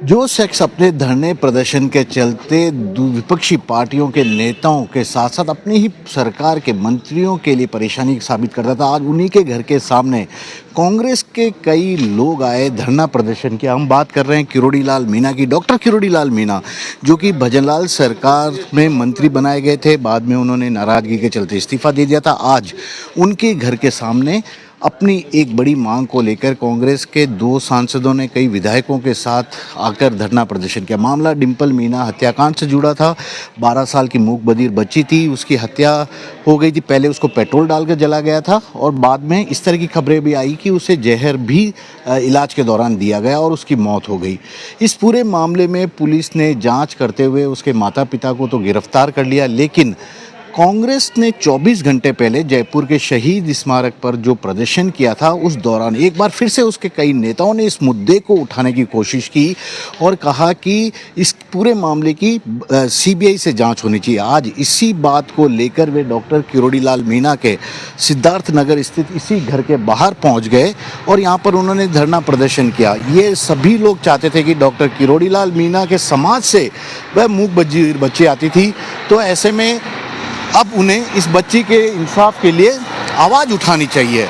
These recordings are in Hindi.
जो शख्स अपने धरने प्रदर्शन के चलते विपक्षी पार्टियों के नेताओं के साथ साथ अपनी ही सरकार के मंत्रियों के लिए परेशानी साबित करता था, आज उन्हीं के घर के सामने कांग्रेस के कई लोग आए धरना प्रदर्शन किया। हम बात कर रहे हैं किरोड़ी लाल मीणा की। डॉक्टर किरोड़ी लाल मीणा जो कि भजनलाल सरकार में मंत्री बनाए गए थे, बाद में उन्होंने नाराजगी के चलते इस्तीफा दे दिया था। आज उनके घर के सामने अपनी एक बड़ी मांग को लेकर कांग्रेस के 2 सांसदों ने कई विधायकों के साथ आकर धरना प्रदर्शन किया। मामला डिंपल मीणा हत्याकांड से जुड़ा था। 12 साल की मूक बधिर बच्ची थी, उसकी हत्या हो गई थी। पहले उसको पेट्रोल डालकर जला गया था और बाद में इस तरह की खबरें भी आई कि उसे जहर भी इलाज के दौरान दिया गया और उसकी मौत हो गई। इस पूरे मामले में पुलिस ने जाँच करते हुए उसके माता पिता को तो गिरफ्तार कर लिया, लेकिन कांग्रेस ने 24 घंटे पहले जयपुर के शहीद स्मारक पर जो प्रदर्शन किया था, उस दौरान एक बार फिर से उसके कई नेताओं ने इस मुद्दे को उठाने की कोशिश की और कहा कि इस पूरे मामले की सीबीआई से जांच होनी चाहिए। आज इसी बात को लेकर वे डॉक्टर किरोड़ी लाल मीणा के सिद्धार्थ नगर स्थित इसी घर के बाहर पहुंच गए और यहां पर उन्होंने धरना प्रदर्शन किया। ये सभी लोग चाहते थे कि डॉक्टर किरोड़ी लाल मीणा के समाज से वह मूक बधिर बच्ची आती थी, तो ऐसे में अब उन्हें इस बच्ची के इंसाफ के लिए आवाज़ उठानी चाहिए।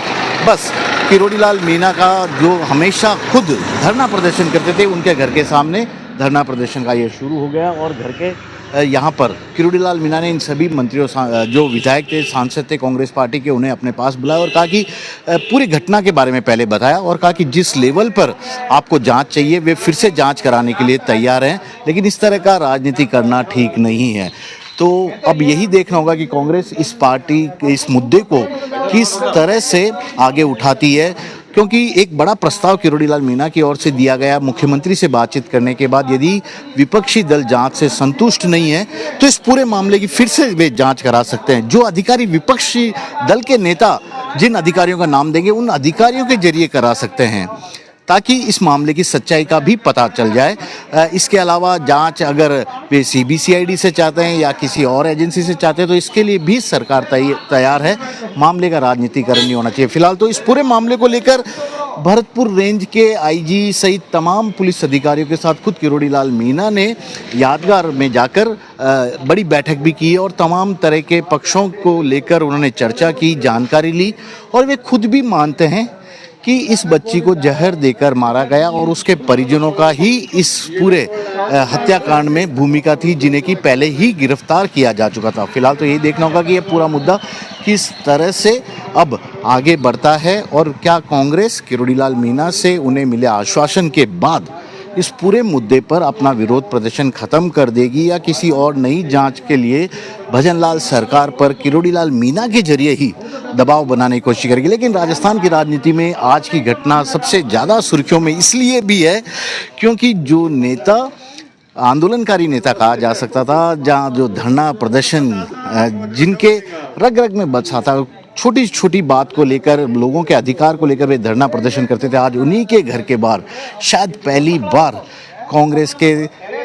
बस किरोड़ी लाल मीणा का जो हमेशा खुद धरना प्रदर्शन करते थे, उनके घर के सामने धरना प्रदर्शन का ये शुरू हो गया और घर के यहाँ पर किरोड़ी लाल मीणा ने इन सभी मंत्रियों, जो विधायक थे, सांसद थे कांग्रेस पार्टी के, उन्हें अपने पास बुलाया और कहा कि पूरी घटना के बारे में पहले बताया और कहा कि जिस लेवल पर आपको जांच चाहिए वे फिर से जांच कराने के लिए तैयार हैं, लेकिन इस तरह का राजनीति करना ठीक नहीं है। तो अब यही देखना होगा कि कांग्रेस इस पार्टी के इस मुद्दे को किस तरह से आगे उठाती है, क्योंकि एक बड़ा प्रस्ताव किरोड़ी लाल मीणा की ओर से दिया गया। मुख्यमंत्री से बातचीत करने के बाद यदि विपक्षी दल जांच से संतुष्ट नहीं है तो इस पूरे मामले की फिर से वे जांच करा सकते हैं। जो अधिकारी विपक्षी दल के नेता जिन अधिकारियों का नाम देंगे, उन अधिकारियों के जरिए करा सकते हैं, ताकि इस मामले की सच्चाई का भी पता चल जाए। इसके अलावा जांच अगर वे सीबीसीआईडी से चाहते हैं या किसी और एजेंसी से चाहते हैं तो इसके लिए भी सरकार तैयार है। मामले का राजनीतिकरण नहीं होना चाहिए। फिलहाल तो इस पूरे मामले को लेकर भरतपुर रेंज के आईजी सहित तमाम पुलिस अधिकारियों के साथ खुद किरोड़ी लाल मीणा ने यादगार में जाकर बड़ी बैठक भी की और तमाम तरह के पक्षों को लेकर उन्होंने चर्चा की, जानकारी ली और वे खुद भी मानते हैं कि इस बच्ची को जहर देकर मारा गया और उसके परिजनों का ही इस पूरे हत्याकांड में भूमिका थी, जिन्हें कि पहले ही गिरफ्तार किया जा चुका था। फिलहाल तो यही देखना होगा कि यह पूरा मुद्दा किस तरह से अब आगे बढ़ता है और क्या कांग्रेस किरोड़ी लाल मीणा से उन्हें मिले आश्वासन के बाद इस पूरे मुद्दे पर अपना विरोध प्रदर्शन खत्म कर देगी या किसी और नई जांच के लिए भजनलाल सरकार पर किरोड़ी लाल मीणा के जरिए ही दबाव बनाने की कोशिश करेगी। लेकिन राजस्थान की राजनीति में आज की घटना सबसे ज़्यादा सुर्खियों में इसलिए भी है क्योंकि जो नेता, आंदोलनकारी नेता कहा जा सकता था, जहाँ जो धरना प्रदर्शन जिनके रग रग में बसा था, छोटी छोटी बात को लेकर, लोगों के अधिकार को लेकर वे धरना प्रदर्शन करते थे, आज उन्हीं के घर के बाहर शायद पहली बार कांग्रेस के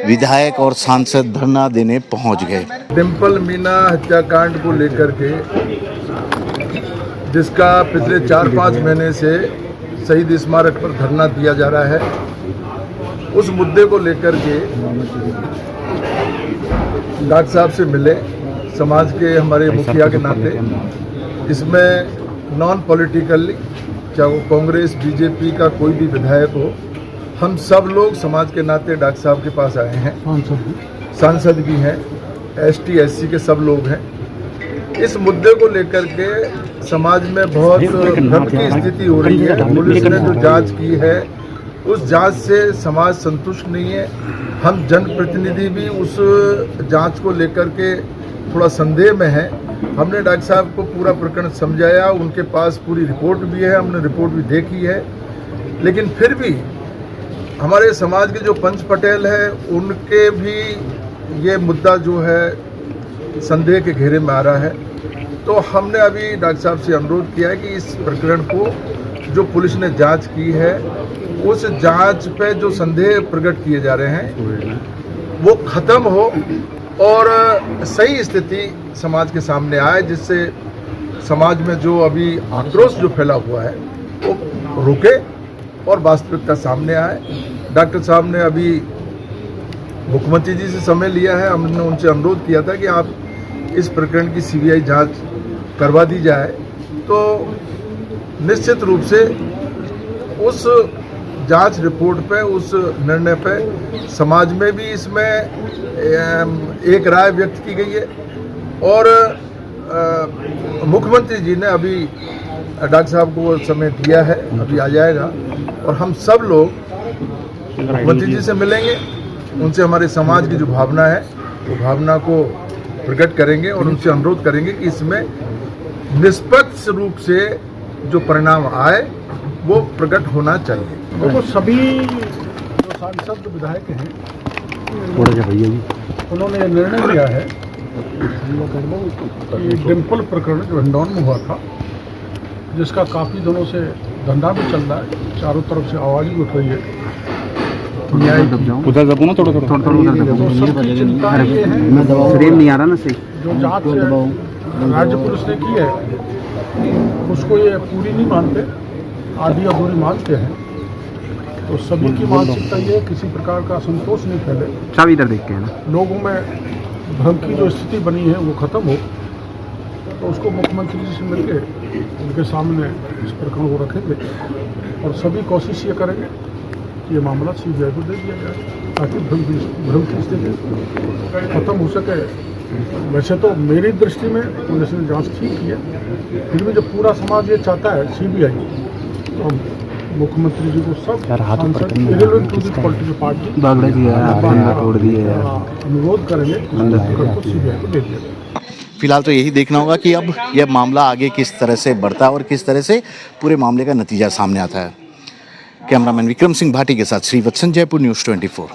विधायक और सांसद धरना देने पहुंच गए। डिंपल मीणा हत्याकांड को लेकर के, जिसका पिछले 4-5 महीने से शहीद स्मारक पर धरना दिया जा रहा है, उस मुद्दे को लेकर के डॉक्टर साहब से मिले, समाज के हमारे मुखिया के नाते। इसमें नॉन पॉलिटिकल, चाहे वो कांग्रेस बीजेपी का कोई भी विधायक हो, हम सब लोग समाज के नाते डॉक्टर साहब के पास आए हैं। सांसद भी हैं, एसटी एससी के सब लोग हैं। इस मुद्दे को लेकर के समाज में बहुत भ्रम की स्थिति हो रही है। पुलिस ने जो जांच की है उस जांच से समाज संतुष्ट नहीं है। हम जनप्रतिनिधि भी उस जांच को लेकर के थोड़ा संदेह में है। हमने डॉक्टर साहब को पूरा प्रकरण समझाया, उनके पास पूरी रिपोर्ट भी है, हमने रिपोर्ट भी देखी है, लेकिन फिर भी हमारे समाज के जो पंच पटेल हैं उनके भी ये मुद्दा जो है संदेह के घेरे में आ रहा है। तो हमने अभी डॉक्टर साहब से अनुरोध किया है कि इस प्रकरण को जो पुलिस ने जांच की है, उस जांच पे जो संदेह प्रकट किए जा रहे हैं वो खत्म हो और सही स्थिति समाज के सामने आए, जिससे समाज में जो अभी आक्रोश जो फैला हुआ है वो रुके और वास्तविकता सामने आए। डॉक्टर साहब ने अभी मुख्यमंत्री जी से समय लिया है। हमने उनसे अनुरोध किया था कि आप इस प्रकरण की सीबीआई जांच करवा दी जाए, तो निश्चित रूप से उस जांच रिपोर्ट पे, उस निर्णय पे समाज में भी इसमें एक राय व्यक्त की गई है। और मुख्यमंत्री जी ने अभी डॉक्टर साहब को समय दिया है, अभी आ जाएगा, और हम सब लोग मुख्यमंत्री जी से मिलेंगे, उनसे हमारे समाज की जो भावना है वो भावना को प्रकट करेंगे और उनसे अनुरोध करेंगे कि इसमें निष्पक्ष रूप से जो परिणाम आए वो प्रकट होना चाहिए। देखो, सभी जो सांसद विधायक हैं उन्होंने निर्णय लिया है कि डिम्पल प्रकरण जो हिंडौन में हुआ था, जिसका काफ़ी दिनों से धंधा भी चल रहा है, चारों तरफ से आवाज़ भी उठ रही है, उधर दबो ना, थोड़ा थोड़ा तो सबकी चिंता ये है नहीं आ रहा ना सही। जो जांच राज्य पुलिस ने की है उसको ये पूरी नहीं मानते, आधी अधूरी मानते हैं। तो सभी की मानसिकता ये, किसी प्रकार का असंतोष नहीं फैले, सब इधर देख के है ना, लोगों में भ्रम की जो स्थिति बनी है वो खत्म हो, तो उसको मुख्यमंत्री जी से मिलके उनके सामने इस प्रकरण को रखेंगे और सभी कोशिश ये करेंगे कि ये मामला सीबीआई को दे दिया जाए, ताकि भ्रम की स्थिति खत्म हो सके। वैसे तो मेरी दृष्टि में पुलिस ने जांच ठीक की है, फिर भी जब पूरा समाज ये चाहता है सीबीआई, तो मुख्यमंत्री जी को सब सांसद irrelevant to the political party अनुरोध करेंगे को सीबीआई को दे दिया जाए। फिलहाल तो यही देखना होगा कि अब यह मामला आगे किस तरह से बढ़ता है और किस तरह से पूरे मामले का नतीजा सामने आता है। कैमरामैन विक्रम सिंह भाटी के साथ श्रीवत्सन, जयपुर न्यूज़ 24।